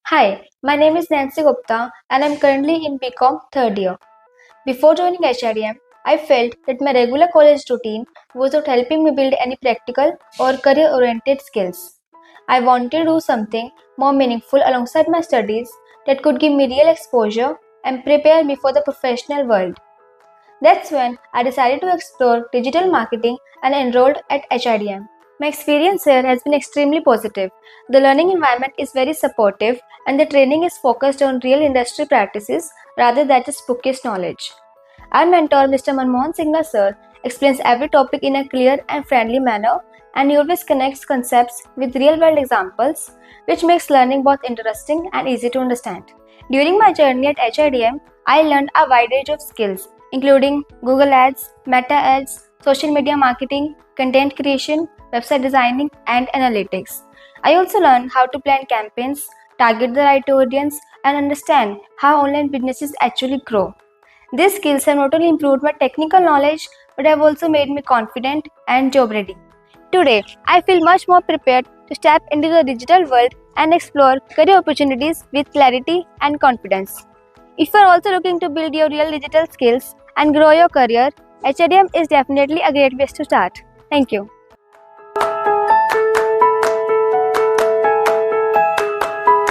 Hi, my name is Nancy Gupta and I'm currently in BCom third year. Before joining HIDM, I felt that my regular college routine was not helping me build any practical or career oriented skills. I wanted to do something more meaningful alongside my studies that could give me real exposure and prepare me for the professional world. That's when I decided to explore digital marketing and enrolled at HIDM. My experience here has been extremely positive. The learning environment is very supportive and the training is focused on real industry practices rather than just bookish knowledge. Our mentor, Mr. Manmohan Singh sir, explains every topic in a clear and friendly manner, and he always connects concepts with real-world examples, which makes learning both interesting and easy to understand. During my journey at HIDM, I learned a wide range of skills, including Google Ads, Meta Ads, social media marketing, content creation, website designing, and analytics. I also learned how to plan campaigns, target the right audience, and understand how online businesses actually grow. These skills have not only improved my technical knowledge but have also made me confident and job ready. Today, I feel much more prepared to step into the digital world and explore career opportunities with clarity and confidence. If you are also looking to build your real digital skills and grow your career, HRM is definitely a great place to start. Thank you.